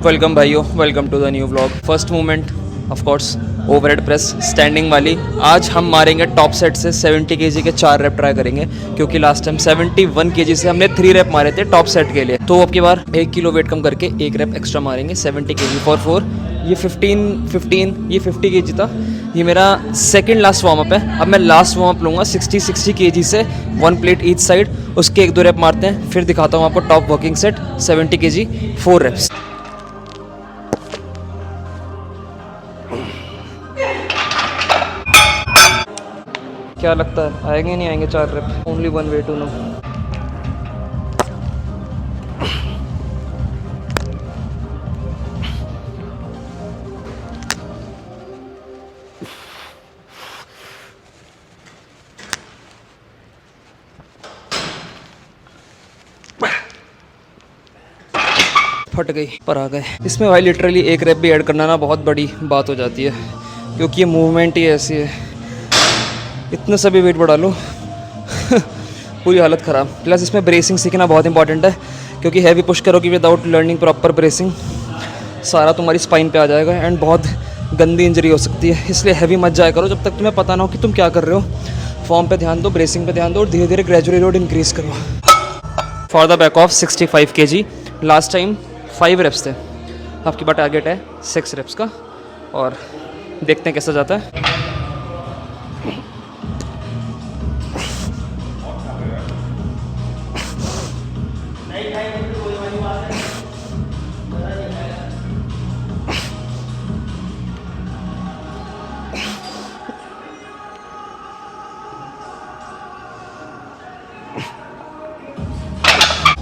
Welcome भाइयों, welcome to the new vlog. First movement of course overhead press standing वाली। आज हम मारेंगे टॉप सेट से 70 केजी के 4 रैप ट्राई करेंगे, क्योंकि लास्ट टाइम 71 केजी से हमने 3 रैप मारे थे टॉप सेट के लिए। तो अब की बार 1 किलो वेट कम करके 1 रैप एक्स्ट्रा मारेंगे 70 केजी फॉर 4। ये 15 ये 50 केजी था। ये मेरा सेकंड लास्ट वार्म अप है। अब मैं लास्ट वार्म अप लूँगा 60 केजी से 1 प्लेट ईच साइड। उसके 1-2 रैप मारते हैं, फिर दिखाता हूँ आपको top working set 70 kg 4 reps. क्या लगता है आएंगे नहीं आएंगे 4 rep? Only one way to know. फट गई, पर आ गए। इसमें भाई लिटरली 1 रैप भी ऐड करना ना बहुत बड़ी बात हो जाती है, क्योंकि ये मूवमेंट ही ऐसी है। इतने सभी वेट बढ़ा लो पूरी हालत ख़राब। प्लस इसमें ब्रेसिंग सीखना बहुत इंपॉर्टेंट है, क्योंकि हैवी पुश करोगे विदाउट लर्निंग प्रॉपर ब्रेसिंग सारा तुम्हारी स्पाइन पे आ जाएगा एंड बहुत गंदी इंजरी हो सकती है। इसलिए हैवी मत जाया करो जब तक तुम्हें पता ना हो कि तुम क्या कर रहे हो। फॉर्म पे ध्यान दो, ब्रेसिंग पे ध्यान दो और धीरे धीरे ग्रेजुअली लोड इंक्रीज करो। For the back off 65 kg. Last time 5 reps थे, आपकी बार टारगेट है 6 रेप्स का, और देखते हैं कैसा जाता है।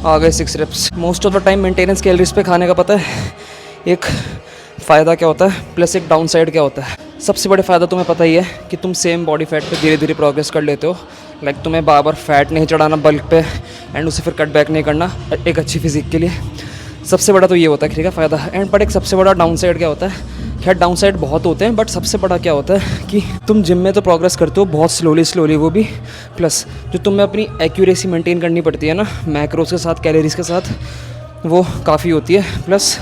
आ गए 6 reps. Most of the time maintenance calories पे खाने का पता है एक फ़ायदा क्या होता है, प्लस एक डाउन साइड क्या होता है। सबसे बड़े फ़ायदा तुम्हें पता ही है कि तुम सेम बॉडी फैट पे धीरे धीरे प्रोग्रेस कर लेते हो। लाइक तुम्हें बार बार फैट नहीं चढ़ाना बल्क पे एंड उसे फिर कट बैक नहीं करना एक अच्छी फिजिक के लिए। सबसे बड़ा तो ये होता है ठीक है फ़ायदा। एंड बट एक सबसे बड़ा डाउन साइड क्या होता है, खैर डाउन साइड बहुत होते हैं, बट सबसे बड़ा क्या होता है कि तुम जिम में तो प्रोग्रेस करते हो बहुत स्लोली वो भी, प्लस जो तुम्हें अपनी एक्यूरेसी मेंटेन करनी पड़ती है ना मैक्रोस के साथ कैलोरीज के साथ, वो काफ़ी होती है। प्लस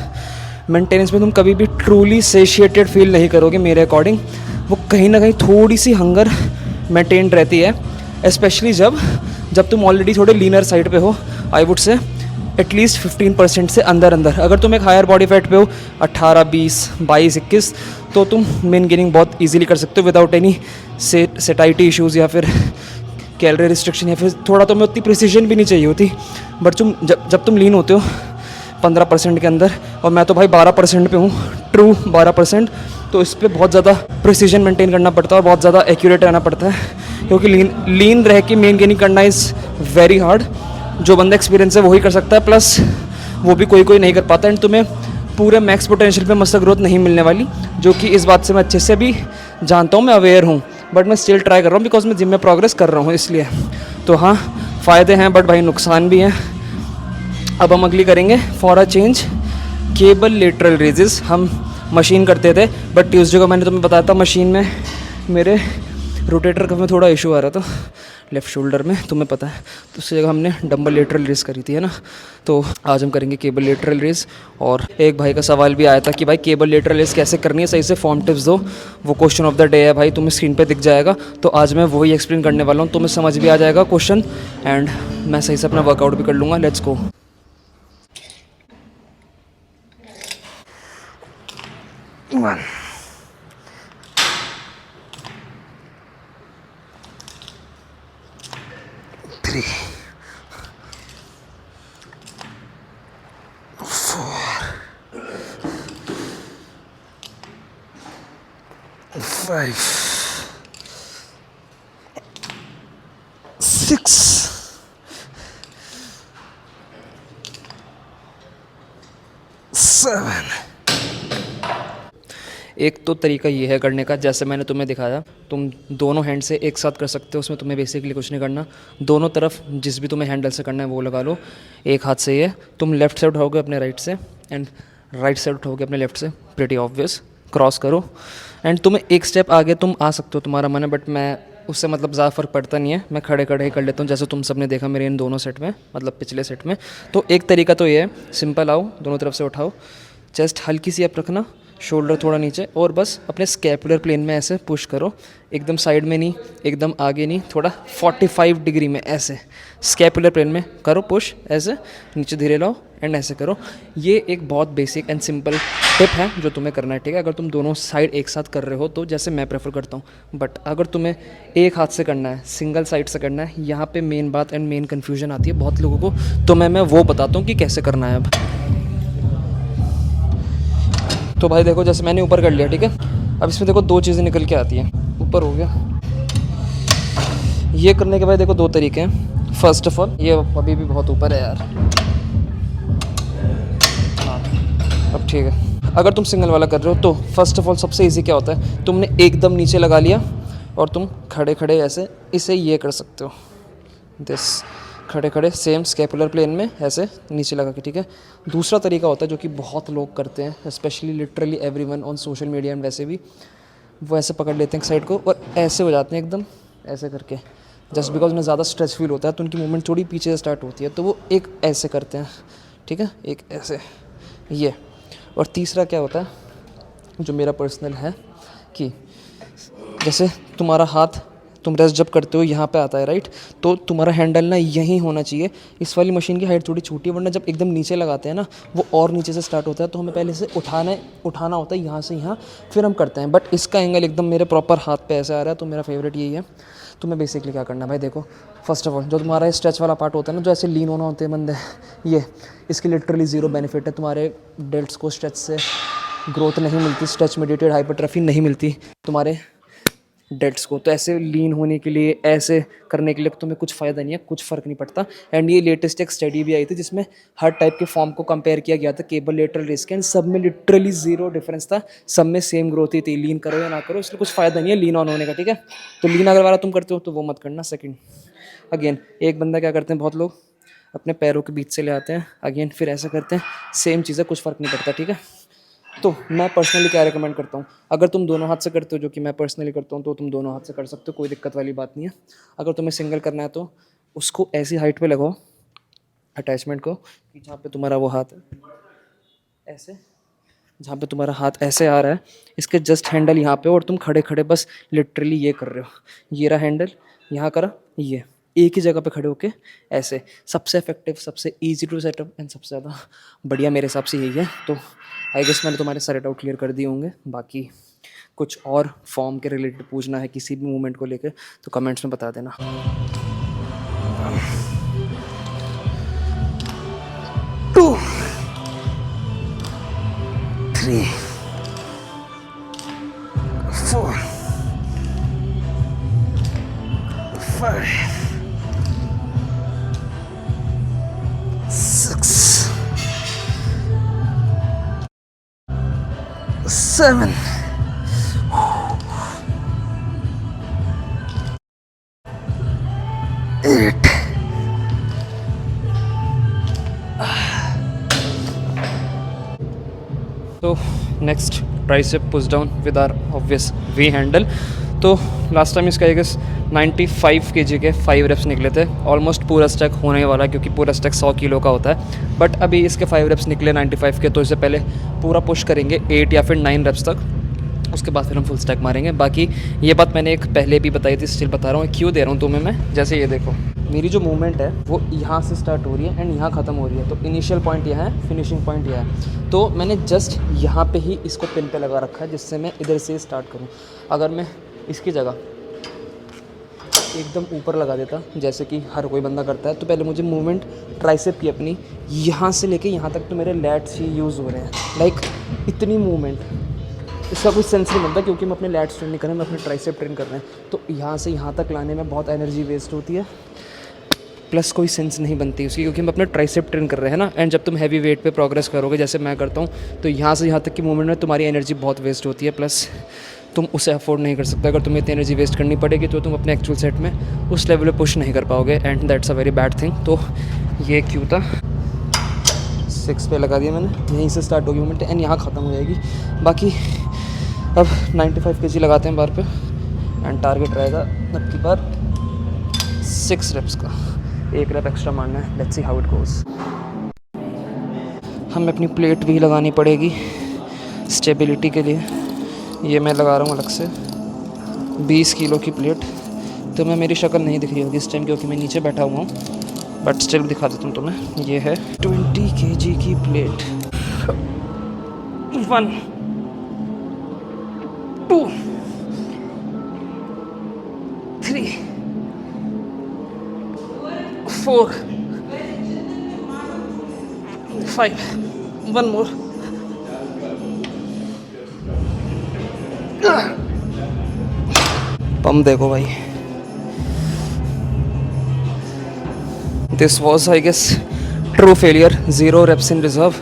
मेंटेनेंस में तुम कभी भी ट्रूली सेशिएटेड फील नहीं करोगे मेरे अकॉर्डिंग। वो कहीं ना कहीं थोड़ी सी हंगर मेंटेन रहती है, स्पेशली जब तुम ऑलरेडी थोड़े लीनर साइड पे हो। आई वुड से एटलीस्ट 15% से अंदर। अगर तुम एक हायर बॉडी फैट पे हो 18, 20, 22, 21, तो तुम मेन गेनिंग बहुत इजीली कर सकते हो विदाउट एनी सेटाइटी इश्यूज़ या फिर कैलोरी रिस्ट्रिक्शन, या फिर थोड़ा तुम्हें उतनी प्रिसीजन भी नहीं चाहिए होती। बट जब तुम लीन होते हो 15% के अंदर, और मैं तो भाई 12% पे हूँ, ट्रू 12%, तो इस पर बहुत ज़्यादा प्रिसीजन मेंटेन करना पड़ता है और बहुत ज़्यादा एक्यूरेट रहना पड़ता है, क्योंकि लीन रह के मेन गेनिंग करना इज़ वेरी हार्ड। जो बंदा एक्सपीरियंस है वही कर सकता है, प्लस वो भी कोई नहीं कर पाता। एंड तुम्हें पूरे मैक्स पोटेंशियल पे मसल ग्रोथ नहीं मिलने वाली, जो कि इस बात से मैं अच्छे से भी जानता हूँ, मैं अवेयर हूँ, बट मैं स्टिल ट्राई कर रहा हूँ बिकॉज मैं जिम में प्रोग्रेस कर रहा हूँ इसलिए। तो हाँ, फ़ायदे हैं बट भाई नुकसान भी हैं। अब हम अगली करेंगे for a change cable lateral raises. हम मशीन करते थे, बट ट्यूसडे को मैंने तुम्हें बताया था मशीन में मेरे रोटेटर का में थोड़ा इशू आ रहा था लेफ़्ट शोल्डर में, तुम्हें पता है। तो उसकी जगह हमने डंबल लेटरल रेस करी थी, है ना। तो आज हम करेंगे केबल लेटरल रेस। और एक भाई का सवाल भी आया था कि भाई केबल लेटरल रेस कैसे करनी है, सही से फॉर्म टिप्स दो। वो क्वेश्चन ऑफ द डे है भाई, तुम्हें स्क्रीन पे दिख जाएगा। तो आज मैं वही एक्सप्लेन करने वाला हूँ, तुम्हें समझ भी आ जाएगा क्वेश्चन एंड मैं सही से अपना वर्कआउट भी कर लूँगा। Let's go. One. 3, 4, 5, 6, 7। एक तो तरीका ये है करने का, जैसे मैंने तुम्हें दिखाया, तुम दोनों हैंड से एक साथ कर सकते हो। उसमें तुम्हें बेसिकली कुछ नहीं करना, दोनों तरफ जिस भी तुम्हें हैंडल से करना है वो लगा लो। एक हाथ से ये तुम लेफ़्ट से उठाओगे अपने राइट से एंड राइट साइड उठाओगे अपने लेफ़्ट से, प्रीटी ऑब्वियस। क्रॉस करो एंड तुम्हें एक स्टेप आगे तुम आ सकते हो, तुम्हारा मन है, बट मैं उससे मतलब ज़्यादा फ़र्क पड़ता नहीं है, मैं खड़े खड़े ही कर लेता हूँ जैसे तुम सब ने देखा मेरे इन दोनों सेट में, मतलब पिछले सेट में। तो एक तरीका तो ये है, सिंपल आओ, दोनों तरफ से उठाओ, चेस्ट हल्की सी अप रखना, शोल्डर थोड़ा नीचे, और बस अपने स्कैपुलर प्लेन में ऐसे पुश करो, एकदम साइड में नहीं, एकदम आगे नहीं, थोड़ा 45 डिग्री में ऐसे स्कैपुलर प्लेन में करो पुश, ऐसे नीचे धीरे लाओ एंड ऐसे करो। ये एक बहुत बेसिक एंड सिंपल टिप है जो तुम्हें करना है, ठीक है। अगर तुम दोनों साइड एक साथ कर रहे हो तो जैसे मैं प्रेफर करता हूँ, बट अगर तुम्हें एक हाथ से करना है, सिंगल साइड से करना है, यहाँ पे मेन बात एंड मेन कन्फ्यूजन आती है बहुत लोगों को, तो मैं वो बताता हूँ कि कैसे करना है। अब तो भाई देखो, जैसे मैंने ऊपर कर लिया, ठीक है। अब इसमें देखो 2 चीज़ें निकल के आती हैं। ऊपर हो गया, ये करने के बाद देखो 2 तरीके हैं। फर्स्ट ऑफ ऑल, ये अभी भी बहुत ऊपर है यार, हाँ अब ठीक है। अगर तुम सिंगल वाला कर रहे हो तो फर्स्ट ऑफ ऑल सबसे इजी क्या होता है, तुमने एकदम नीचे लगा लिया और तुम खड़े खड़े ऐसे इसे ये कर सकते हो, दिस खड़े खड़े सेम स्कैपुलर प्लेन में ऐसे नीचे लगा के, ठीक है। दूसरा तरीका होता है जो कि बहुत लोग करते हैं, specially literally everyone on social media and वैसे भी, वो ऐसे पकड़ लेते हैं साइड को और ऐसे हो जाते हैं एकदम ऐसे करके, जस्ट बिकॉज उन्हें ज़्यादा स्ट्रेच फील होता है तो उनकी मूवमेंट थोड़ी पीछे से स्टार्ट होती है, तो वो एक ऐसे करते हैं, ठीक है, एक ऐसे ये। और तीसरा क्या होता है जो मेरा पर्सनल है कि जैसे तुम्हारा हाथ तुम रेस्ट जब करते हो यहाँ पे आता है, राइट, तो तुम्हारा हैंडल ना यहीं होना चाहिए। इस वाली मशीन की हाइट थोड़ी छोटी है, वरना जब एकदम नीचे लगाते हैं ना वो और नीचे से स्टार्ट होता है, तो हमें पहले से उठाना होता है यहाँ से यहाँ, फिर हम करते हैं। बट इसका एंगल एकदम मेरे प्रॉपर हाथ पे ऐसे आ रहा है, तो मेरा फेवरेट यही है। तो मैं बेसिकली क्या करना है भाई, देखो फर्स्ट ऑफ ऑल जो तुम्हारा स्ट्रेच वाला पार्ट होता है ना, जो ऐसे लीन होना होते हैं बंदे, ये इसके लिटरली ज़ीरो बेनिफिट है। तुम्हारे डेल्ट्स को स्ट्रेच से ग्रोथ नहीं मिलती, स्ट्रेच मेडिटेड हाइपरट्रफी नहीं मिलती तुम्हारे डेल्ट्स को। तो ऐसे लीन होने के लिए, ऐसे करने के लिए तुम्हें कुछ फ़ायदा नहीं है, कुछ फ़र्क नहीं पड़ता। एंड ये लेटेस्ट एक स्टडी भी आई थी जिसमें हर टाइप के फॉर्म को कंपेयर किया गया था, केबल, लेटरल, रिस्ट, एंड सब में लिटरली ज़ीरो डिफरेंस था, सब में सेम ग्रोथ ही थी। लीन करो या ना करो, इसलिए कुछ फ़ायदा नहीं है लीन ऑन होने का, ठीक है। तो लीन अगर वाला तुम करते हो तो वो मत करना। सेकेंड, अगेन एक बंदा क्या करते हैं बहुत लोग, अपने पैरों के बीच से ले आते हैं, अगेन फिर ऐसा करते हैं, सेम चीज़ है, कुछ फ़र्क नहीं पड़ता, ठीक है। तो मैं पर्सनली क्या रिकमेंड करता हूँ, अगर तुम दोनों हाथ से करते हो, जो कि मैं पर्सनली करता हूँ, तो तुम दोनों हाथ से कर सकते हो, कोई दिक्कत वाली बात नहीं है। अगर तुम्हें सिंगल करना है तो उसको ऐसी हाइट पे लगाओ अटैचमेंट को कि जहाँ पे तुम्हारा वो हाथ है ऐसे, जहाँ पे तुम्हारा हाथ ऐसे आ रहा है, इसके जस्ट हैंडल यहाँ पे, और तुम खड़े खड़े बस लिटरली ये कर रहे हो, ये रहा हैंडल, यहाँ करा, ये एक ही जगह पे खड़े होके ऐसे। सबसे इफेक्टिव, सबसे इजी टू सेटअप एंड सबसे ज़्यादा बढ़िया मेरे हिसाब से यही है। तो आई गेस मैंने तुम्हारे सारे डाउट क्लियर कर दिए होंगे। बाकी कुछ और फॉर्म के रिलेटेड पूछना है किसी भी मूवमेंट को लेकर तो कमेंट्स में बता देना। 2 3 4 5 6 7 8 तो next tricep push down with our obvious V handle. तो लास्ट टाइम इसका आई गेस 95 kg के 5 रेप्स निकले थे, ऑलमोस्ट पूरा स्टैक होने वाला है क्योंकि पूरा स्टैक 100 किलो का होता है। बट अभी इसके 5 रेप्स निकले 95 के, तो इससे पहले पूरा पुश करेंगे 8 या फिर 9 रेप्स तक, उसके बाद फिर हम फुल स्टैक मारेंगे। बाकी ये बात मैंने एक पहले भी बताई थी, स्टिल बता रहा हूँ, क्यों दे रहा हूँ तुम्हें मैं। जैसे ये देखो, मेरी जो मूवमेंट है वो यहाँ से स्टार्ट हो रही है एंड यहाँ ख़त्म हो रही है, तो इनिशियल पॉइंट यहाँ है, फिनिशिंग पॉइंट यहाँ है। तो मैंने जस्ट यहाँ पे ही इसको पिन पे लगा रखा है जिससे मैं इधर से स्टार्ट करूँ। अगर मैं इसकी जगह एकदम ऊपर लगा देता जैसे कि हर कोई बंदा करता है, तो पहले मुझे मूवमेंट ट्राइसेप की अपनी यहाँ से लेके यहाँ तक तो मेरे लैट्स ही यूज़ हो रहे हैं, लाइक इतनी मूवमेंट, इसका कुछ सेंस नहीं बनता क्योंकि हम अपने लैट्स ट्रेन नहीं कर रहे हैं, हम अपने ट्राइसेप ट्रेन कर रहे हैं। तो यहाँ से यहाँ तक लाने में बहुत एनर्जी वेस्ट होती है, प्लस कोई सेंस नहीं बनती उसकी क्योंकि हम अपना ट्राइसेप ट्रेन कर रहे हैं ना। एंड जब तुम हैवी वेट पे प्रोग्रेस करोगे जैसे मैं करता हूँ, तो यहाँ से यहाँ तक की मूवमेंट में तुम्हारी एनर्जी बहुत वेस्ट होती है, प्लस तुम उसे अफोर्ड नहीं कर सकते। अगर तुम्हें इतनी एनर्जी वेस्ट करनी पड़ेगी तो तुम अपने एक्चुअल सेट में उस लेवल पे पुश नहीं कर पाओगे, and that's a very bad thing. तो ये क्यों था, 6 पे लगा दिया मैंने, यहीं से स्टार्ट होगी मूवमेंट एंड यहाँ ख़त्म हो जाएगी। बाकी अब 95 kg लगाते हैं बार पे एंड टारगेट रहेगा अब की बार 6 रेप्स का, 1 रेप एक्स्ट्रा मारना है। Let's see how it goes. हमें अपनी प्लेट भी लगानी पड़ेगी स्टेबिलिटी के लिए। ये मैं लगा रहा हूँ अलग से 20 किलो की प्लेट। तो मैं मेरी शक्ल नहीं दिख रही होगी इस टाइम क्योंकि मैं नीचे बैठा हुआ हूँ, बट स्टिल दिखा देता हूँ तुम्हें। ये है 20 kg की प्लेट। 1 2 3 4 5 1 more। पंप देखो भाई। This was I guess true failure. 0 reps in reserve.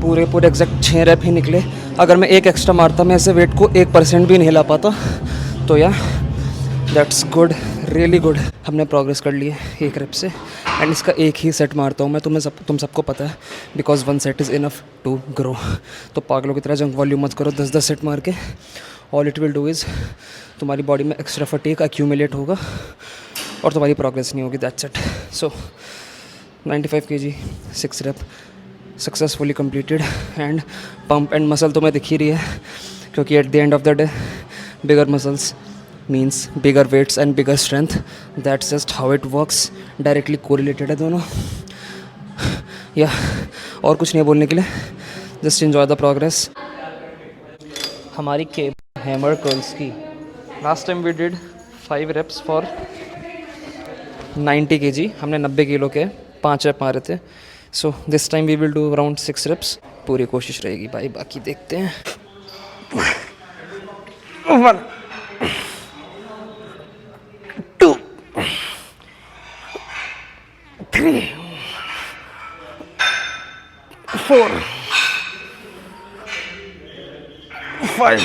पूरे एग्जैक्ट 6 rep ही निकले। अगर मैं एक एक्स्ट्रा मारता मैं ऐसे वेट को 1% भी नहीं हिला पाता। तो या दैट्स गुड, रियली गुड। हमने प्रोग्रेस कर ली है 1 rep से एंड इसका एक ही सेट मारता हूँ मैं। तुम सबको पता है because 1 set is enough to grow. तो पागलों की तरह जंक वॉल्यूम मत करो 10-10 सेट मार के। All it will do is तुम्हारी बॉडी में एक्स्ट्रा फटीग एक्यूमुलेट होगा और तुम्हारी प्रोग्रेस नहीं होगी। That's it. So 95 kg 6 rep successfully completed and pump and muscle तुम्हें दिख ही रही है क्योंकि at the end of the day bigger muscles means bigger weights and bigger strength. That's just how it works. Directly correlated है दोनों। या और कुछ नहीं बोलने के लिए, जस्ट एंजॉय द प्रोग्रेस। हमारी केबल हैमर कर्ल्स की last time we did 5 reps for 90 kg। हमने 90 किलो के 5 rep मारे थे। So this time we will do around 6 reps। पूरी कोशिश रहेगी भाई, बाकी देखते हैं। 1 2 3 4 5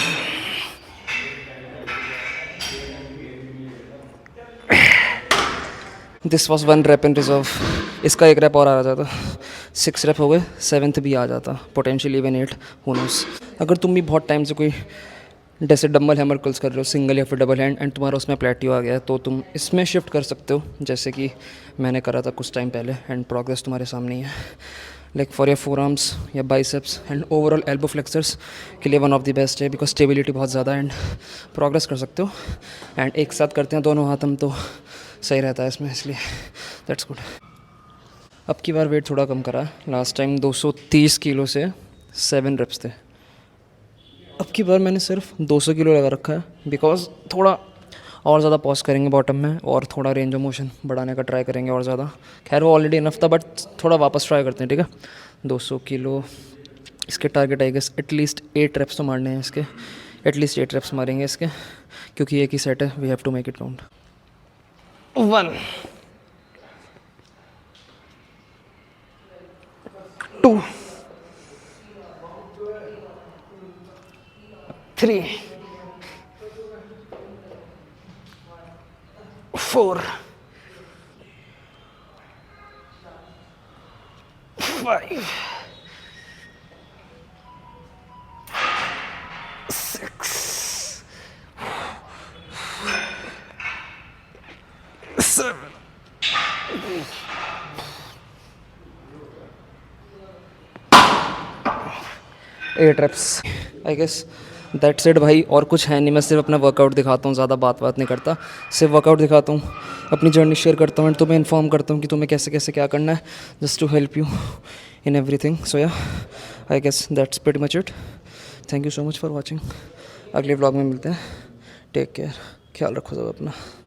this was 1 rep in reserve. इसका 1 rep और आ जाता, 6 rep हो गए, 7th भी आ जाता, पोटेंशियली इवन 8, हू नोस। अगर तुम भी बहुत टाइम से कोई जैसे डम्बल हैमर कर्ल्स कर रहे हो सिंगल या फिर डबल हैंड एंड तुम्हारा उसमें प्लेट्यू आ गया है तो तुम इसमें शिफ्ट कर सकते हो, जैसे कि मैंने करा था कुछ टाइम पहले एंड प्रोग्रेस तुम्हारे सामने ही है। Like for your forearms या biceps and overall elbow flexors के लिए वन ऑफ द बेस्ट है बिकॉज स्टेबिलिटी बहुत ज़्यादा एंड प्रोग्रेस कर सकते हो। एंड एक साथ करते हैं दोनों हाथ हम तो सही रहता है इसमें, इसलिए दैट्स गुड। अब की बार वेट थोड़ा कम करा है। लास्ट टाइम 230 किलो से 7 reps थे। अब की बार मैंने सिर्फ 200 किलो लगा रखा है बिकॉज थोड़ा और ज़्यादा पॉज करेंगे बॉटम में और थोड़ा रेंज ऑफ मोशन बढ़ाने का ट्राई करेंगे और ज़्यादा। खैर वो ऑलरेडी इनफ था बट थोड़ा वापस ट्राई करते हैं, ठीक है। 200 किलो इसके टारगेट आएगा एटलीस्ट 8 reps तो मारने हैं इसके, एटलीस्ट 8 reps मारेंगे इसके क्योंकि एक ही सेट है, we have to make it count. 1 2 3 4 5 6 7 8 reps I guess. That's it भाई, और कुछ है नहीं। मैं सिर्फ अपना वर्कआउट दिखाता हूँ, ज़्यादा बात नहीं करता, सिर्फ वर्कआउट दिखाता हूँ, अपनी जर्नी शेयर करता हूँ एंड तुम्हें इन्फॉर्म करता हूँ कि तुम्हें कैसे कैसे क्या करना है, just to help you in everything. So yeah I guess that's pretty much it. Thank you so much for watching. अगले व्लॉग में मिलते हैं। टेक केयर, ख्याल रखो सब अपना।